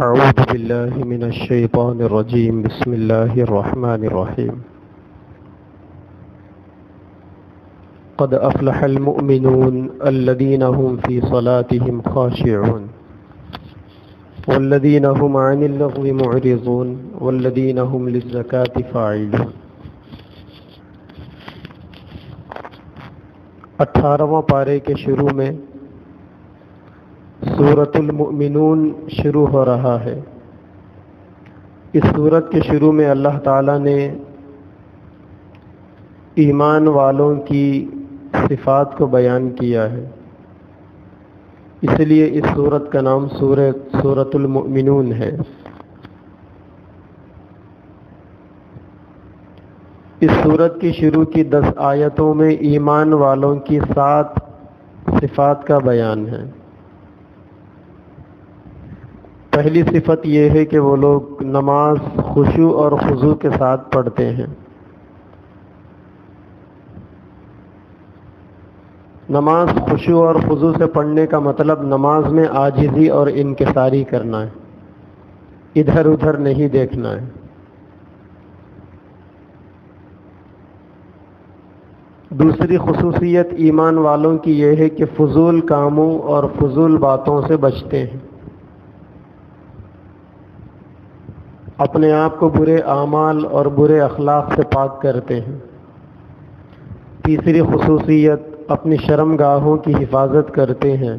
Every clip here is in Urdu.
أعوذ بالله من الشيطان الرجيم بسم الله الرحمن الرحيم قد أفلح المؤمنون الذين هم في صلاتهم خاشعون والذين هم عن اللغو معرضون والذين هم للزكاة فاعلون 18واں پارے کے شروع میں سورۃ المؤمنون شروع ہو رہا ہے۔ اس سورت کے شروع میں اللہ تعالیٰ نے ایمان والوں کی صفات کو بیان کیا ہے، اس لیے اس سورت کا نام سورۃ المؤمنون ہے۔ اس سورت کی شروع کی 10 آیتوں میں ایمان والوں کی 7 صفات کا بیان ہے۔ پہلی صفت یہ ہے کہ وہ لوگ نماز خشوع اور خضوع کے ساتھ پڑھتے ہیں۔ نماز خشوع اور خضوع سے پڑھنے کا مطلب نماز میں عاجزی اور انکساری کرنا ہے، ادھر ادھر نہیں دیکھنا ہے۔ دوسری خصوصیت ایمان والوں کی یہ ہے کہ فضول کاموں اور فضول باتوں سے بچتے ہیں، اپنے آپ کو برے اعمال اور برے اخلاق سے پاک کرتے ہیں۔ تیسری خصوصیت اپنی شرمگاہوں کی حفاظت کرتے ہیں۔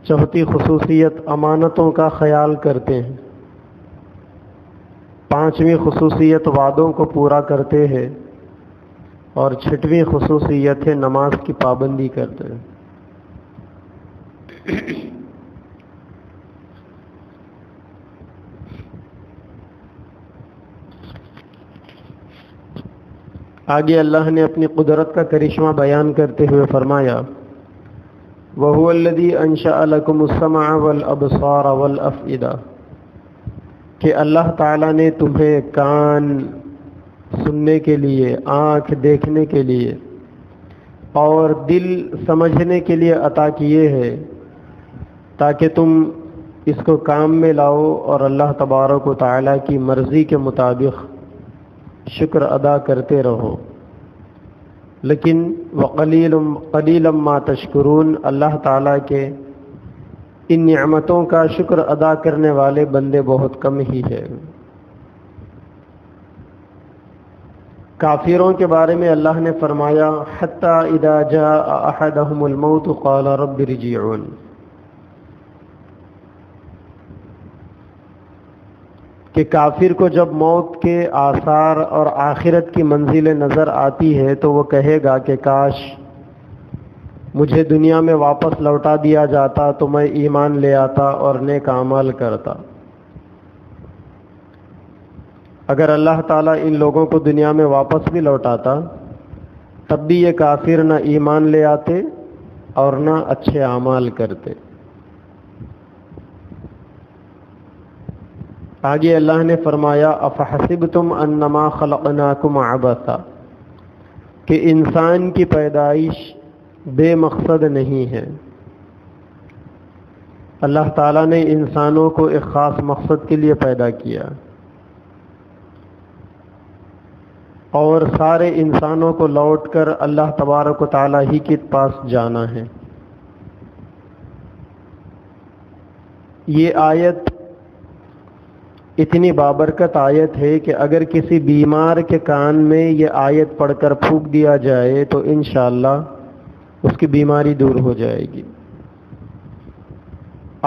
چوتھی خصوصیت امانتوں کا خیال کرتے ہیں۔ پانچویں خصوصیت وعدوں کو پورا کرتے ہیں، اور چھٹویں خصوصیت ہے نماز کی پابندی کرتے ہیں۔ آگے اللہ نے اپنی قدرت کا کرشمہ بیان کرتے ہوئے فرمایا، وَهُوَ الَّذِي أَنشَأَ لَكُمُ السَّمْعَ وَالْأَبْصَارَ وَالْأَفْئِدَةَ کہ اللہ تعالیٰ نے تمہیں کان سننے کے لیے، آنکھ دیکھنے کے لیے اور دل سمجھنے کے لیے عطا کیے ہیں، تاکہ تم اس کو کام میں لاؤ اور اللہ تبارک و تعالیٰ کی مرضی کے مطابق شکر ادا کرتے رہو۔ لیکن قلیلا ما تشکرون، اللہ تعالیٰ کے ان نعمتوں کا شکر ادا کرنے والے بندے بہت کم ہی ہیں۔ کافروں کے بارے میں اللہ نے فرمایا، حتی اذا جاء احدهم الموت قال رب ارجعون کہ کافر کو جب موت کے آثار اور آخرت کی منزلیں نظر آتی ہے تو وہ کہے گا کہ کاش مجھے دنیا میں واپس لوٹا دیا جاتا تو میں ایمان لے آتا اور نیک اعمال کرتا۔ اگر اللہ تعالیٰ ان لوگوں کو دنیا میں واپس بھی لوٹاتا تب بھی یہ کافر نہ ایمان لے آتے اور نہ اچھے اعمال کرتے۔ آگے اللہ نے فرمایا، افحسبتم انما خلقناکم عبثا کہ انسان کی پیدائش بے مقصد نہیں ہے۔ اللہ تعالیٰ نے انسانوں کو ایک خاص مقصد کے لیے پیدا کیا، اور سارے انسانوں کو لوٹ کر اللہ تبارک و تعالیٰ ہی کے پاس جانا ہے۔ یہ آیت اتنی بابرکت آیت ہے کہ اگر کسی بیمار کے کان میں یہ آیت پڑھ کر پھونک دیا جائے تو انشاءاللہ اس کی بیماری دور ہو جائے گی۔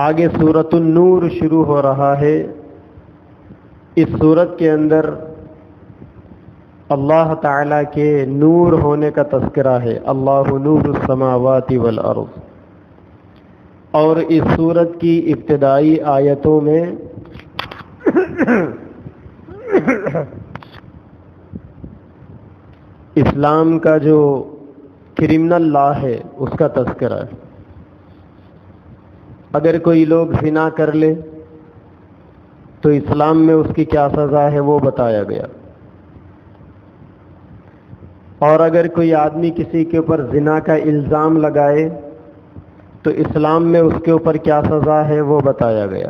آگے سورۃ النور شروع ہو رہا ہے۔ اس سورت کے اندر اللہ تعالیٰ کے نور ہونے کا تذکرہ ہے، اللہ نور السماوات والارض۔ اور اس سورت کی ابتدائی آیتوں میں اسلام کا جو کرمنل لا ہے اس کا تذکرہ ہے۔ اگر کوئی لوگ زنا کر لے تو اسلام میں اس کی کیا سزا ہے وہ بتایا گیا، اور اگر کوئی آدمی کسی کے اوپر زنا کا الزام لگائے تو اسلام میں اس کے اوپر کیا سزا ہے وہ بتایا گیا.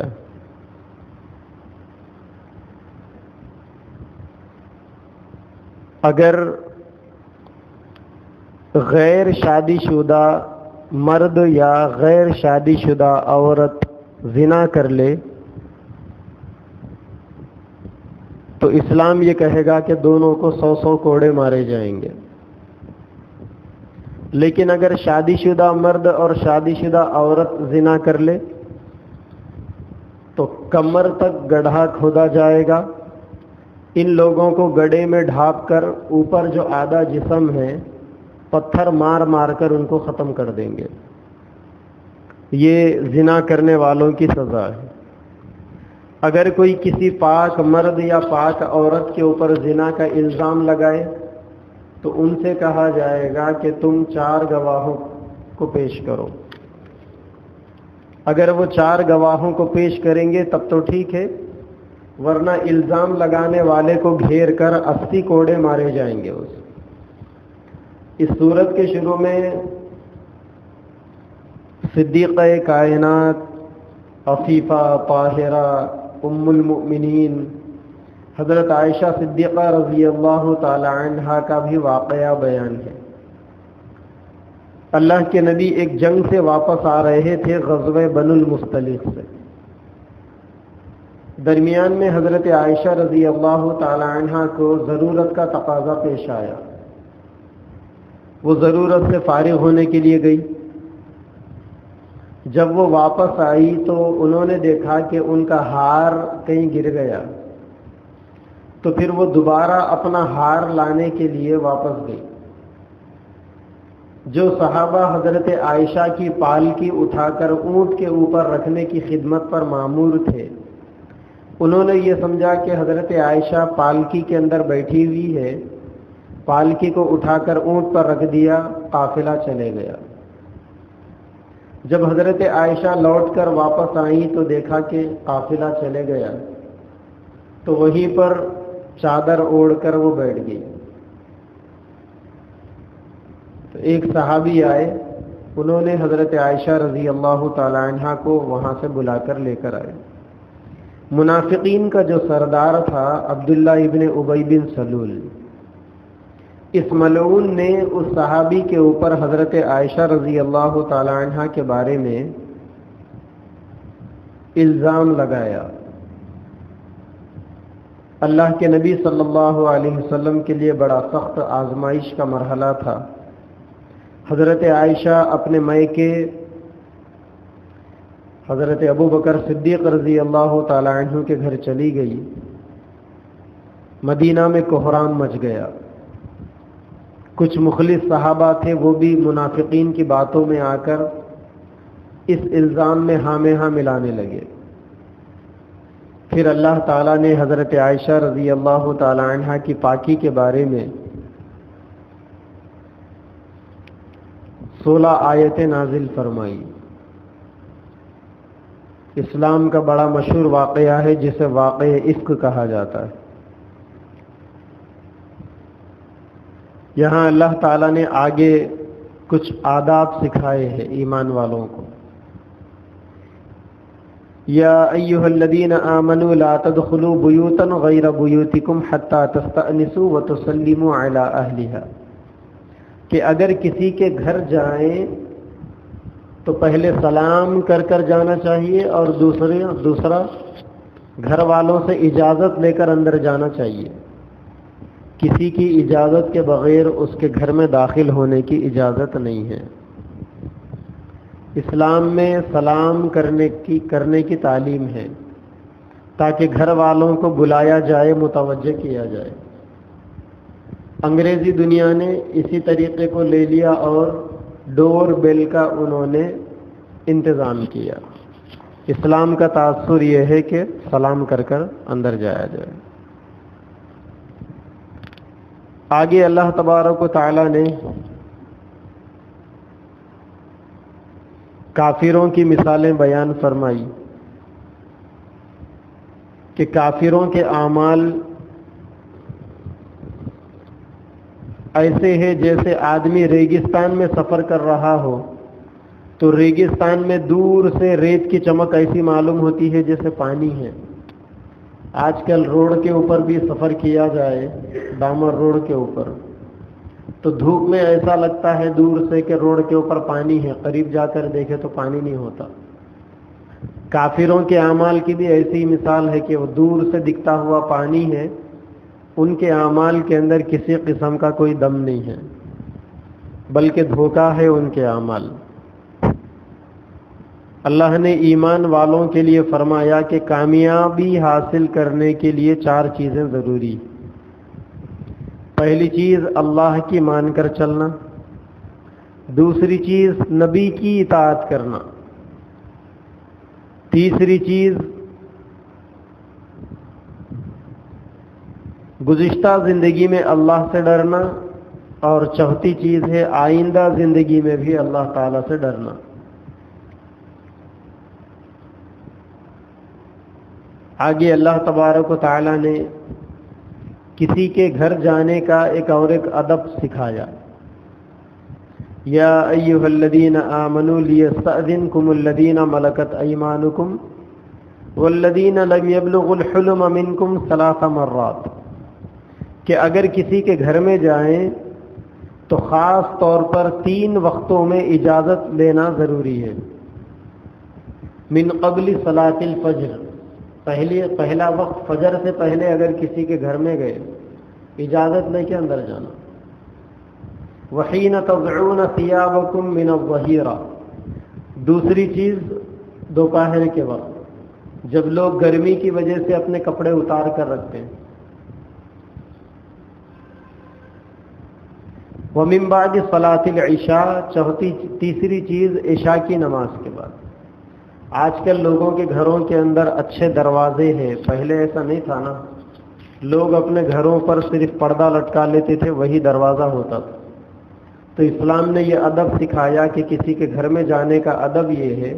اگر غیر شادی شدہ مرد یا غیر شادی شدہ عورت زنا کر لے تو اسلام یہ کہے گا کہ دونوں کو 100 کوڑے مارے جائیں گے. لیکن اگر شادی شدہ مرد اور شادی شدہ عورت زنا کر لے تو کمر تک گڑھا کھودا جائے گا. ان لوگوں کو گڑھے میں ڈھانپ کر اوپر جو آدھا جسم ہے پتھر مار مار کر ان کو ختم کر دیں گے. یہ زنا کرنے والوں کی سزا ہے. اگر کوئی کسی پاک مرد یا پاک عورت کے اوپر زنا کا الزام لگائے تو ان سے کہا جائے گا کہ تم 4 گواہوں کو پیش کرو. اگر وہ 4 گواہوں کو پیش کریں گے تب تو ٹھیک ہے، ورنہ الزام لگانے والے کو گھیر کر 80 کوڑے مارے جائیں گے. اس سورت کے شروع میں صدیقہ کائنات، عفیفہ، طاہرہ، ام المؤمنین حضرت عائشہ صدیقہ رضی اللہ تعالی عنہا کا بھی واقعہ بیان ہے. اللہ کے نبی ایک جنگ سے واپس آ رہے تھے، غزوہ بنو المصطلق سے. درمیان میں حضرت عائشہ رضی اللہ تعالی عنہا کو ضرورت کا تقاضا پیش آیا. وہ ضرورت سے فارغ ہونے کے لیے گئی. جب وہ واپس آئی تو انہوں نے دیکھا کہ ان کا ہار کہیں گر گیا. تو پھر وہ دوبارہ اپنا ہار لانے کے لیے واپس گئی. جو صحابہ حضرت عائشہ کی پالکی اٹھا کر اونٹ کے اوپر رکھنے کی خدمت پر مامور تھے، انہوں نے یہ سمجھا کہ حضرت عائشہ پالکی کے اندر بیٹھی ہوئی ہے، پالکی کو اٹھا کر اونٹ پر رکھ دیا، قافلہ چلے گیا. جب حضرت عائشہ لوٹ کر واپس آئیں تو دیکھا کہ قافلہ چلے گیا، تو وہیں پر چادر اوڑھ کر وہ بیٹھ گئی. تو ایک صحابی آئے، انہوں نے حضرت عائشہ رضی اللہ تعالی عنہا کو وہاں سے بلا کر لے کر آئے. منافقین کا جو سردار تھا عبداللہ ابن ابی بن سلول، اس ملعون نے اس صحابی کے اوپر حضرت عائشہ رضی اللہ تعالی عنہا کے بارے میں الزام لگایا. اللہ کے نبی صلی اللہ علیہ وسلم کے لیے بڑا سخت آزمائش کا مرحلہ تھا. حضرت عائشہ اپنے مائکے حضرت ابو بکر صدیق رضی اللہ تعالی عنہ کے گھر چلی گئی. مدینہ میں کوہرام مچ گیا. کچھ مخلص صحابہ تھے، وہ بھی منافقین کی باتوں میں آ کر اس الزام میں ہاں میں ہاں ملانے لگے. پھر اللہ تعالیٰ نے حضرت عائشہ رضی اللہ تعالی عنہ کی پاکی کے بارے میں 16 آیتیں نازل فرمائی. اسلام کا بڑا مشہور واقعہ ہے جسے واقعہ افک کہا جاتا ہے. یہاں اللہ تعالیٰ نے آگے کچھ آداب سکھائے ہیں ایمان والوں کو. یا ایھا الذین آمنوا لا تدخلوا بیوتا غیر بیوتکم حتی تستأنسوا وتسلموا علی اہلہا، کہ اگر کسی کے گھر جائیں تو پہلے سلام کر کر جانا چاہیے اور دوسرا گھر والوں سے اجازت لے کر اندر جانا چاہیے. کسی کی اجازت کے بغیر اس کے گھر میں داخل ہونے کی اجازت نہیں ہے. اسلام میں سلام کرنے کی تعلیم ہے تاکہ گھر والوں کو بلایا جائے، متوجہ کیا جائے. انگریزی دنیا نے اسی طریقے کو لے لیا اور ڈور بیل کا انہوں نے انتظام کیا. اسلام کا تاثر یہ ہے کہ سلام کر کر اندر جایا جائے. آگے اللہ تبارک و تعالی نے کافروں کی مثالیں بیان فرمائی کہ کافروں کے اعمال ایسے ہیں جیسے آدمی ریگستان میں سفر کر رہا ہو تو ریگستان میں دور سے ریت کی چمک ایسی معلوم ہوتی ہے جیسے پانی ہے. آج کل روڈ کے اوپر بھی سفر کیا جائے، ڈامر روڈ کے اوپر، تو دھوپ میں ایسا لگتا ہے دور سے کہ روڈ کے اوپر پانی ہے، قریب جا کر دیکھے تو پانی نہیں ہوتا. کافروں کے اعمال کی بھی ایسی مثال ہے کہ وہ دور سے دکھتا ہوا پانی ہے، ان کے اعمال کے اندر کسی قسم کا کوئی دم نہیں ہے، بلکہ دھوکہ ہے ان کے اعمال. اللہ نے ایمان والوں کے لیے فرمایا کہ کامیابی حاصل کرنے کے لیے 4 چیزیں ضروری. پہلی چیز اللہ کی مان کر چلنا، دوسری چیز نبی کی اطاعت کرنا، تیسری چیز گزشتہ زندگی میں اللہ سے ڈرنا، اور چوتھی چیز ہے آئندہ زندگی میں بھی اللہ تعالیٰ سے ڈرنا. آگے اللہ تبارک و تعالیٰ نے کسی کے گھر جانے کا ایک ادب سکھایا. یا ایھا الذین آمنوا لیستأذنکم الذین ملکت ایمانکم والذین لم یبلغوا الحلم منکم 3 مرات، کہ اگر کسی کے گھر میں جائیں تو خاص طور پر 3 وقتوں میں اجازت لینا ضروری ہے. من قبل صلاۃ الفجر، پہلا وقت فجر سے پہلے اگر کسی کے گھر میں گئے اجازت لے کے اندر جانا. وحین تضعون ثیابکم من الظہیرہ، دوسری چیز دوپہر کے وقت جب لوگ گرمی کی وجہ سے اپنے کپڑے اتار کر رکھتے ہیں. ومن بعد صلاۃ العشاء، تیسری چیز عشاء کی نماز کے بعد. آج کل لوگوں کے گھروں کے اندر اچھے دروازے ہیں، پہلے ایسا نہیں تھا نا. لوگ اپنے گھروں پر صرف پردہ لٹکا لیتے تھے، وہی دروازہ ہوتا تھا. تو اسلام نے یہ ادب سکھایا کہ کسی کے گھر میں جانے کا ادب یہ ہے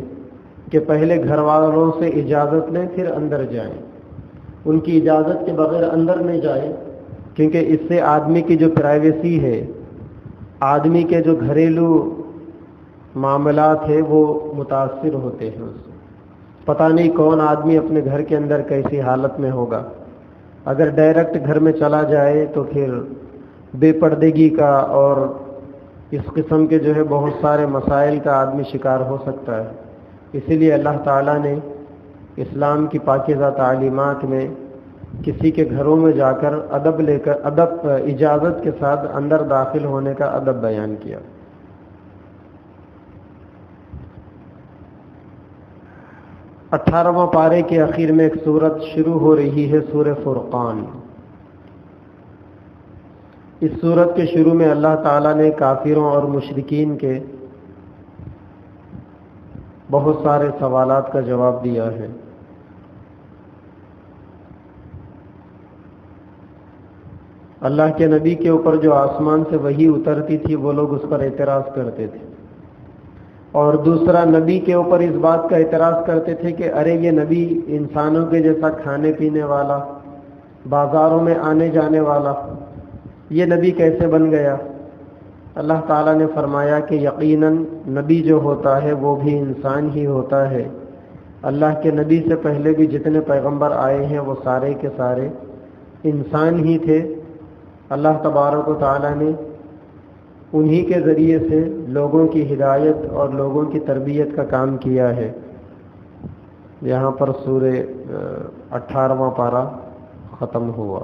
کہ پہلے گھر والوں سے اجازت لیں پھر اندر جائیں. ان کی اجازت کے بغیر اندر نہیں جائیں، کیونکہ اس سے آدمی کی جو پرائیویسی ہے، آدمی کے جو گھریلو معاملات ہیں وہ متاثر ہوتے ہیں. اس سے پتہ نہیں کون آدمی اپنے گھر کے اندر کیسی حالت میں ہوگا. اگر ڈائریکٹ گھر میں چلا جائے تو پھر بے پردگی کا اور اس قسم کے جو ہے بہت سارے مسائل کا آدمی شکار ہو سکتا ہے. اسی لیے اللہ تعالیٰ نے اسلام کی پاکیزہ تعلیمات میں کسی کے گھروں میں جا کر ادب اجازت کے ساتھ اندر داخل ہونے کا ادب بیان کیا. 18واں پارے کے اخیر میں ایک سورت شروع ہو رہی ہے، سورہ فرقان. اس سورت کے شروع میں اللہ تعالیٰ نے کافروں اور مشرکین کے بہت سارے سوالات کا جواب دیا ہے. اللہ کے نبی کے اوپر جو آسمان سے وحی اترتی تھی وہ لوگ اس پر اعتراض کرتے تھے، اور دوسرا نبی کے اوپر اس بات کا اعتراض کرتے تھے کہ ارے یہ نبی انسانوں کے جیسا کھانے پینے والا، بازاروں میں آنے جانے والا، یہ نبی کیسے بن گیا؟ اللہ تعالیٰ نے فرمایا کہ یقیناً نبی جو ہوتا ہے وہ بھی انسان ہی ہوتا ہے. اللہ کے نبی سے پہلے بھی جتنے پیغمبر آئے ہیں وہ سارے کے سارے انسان ہی تھے. اللہ تبارک و تعالیٰ نے انہی کے ذریعے سے لوگوں کی ہدایت اور لوگوں کی تربیت کا کام کیا ہے. یہاں پر سورہ 18واں پارہ ختم ہوا.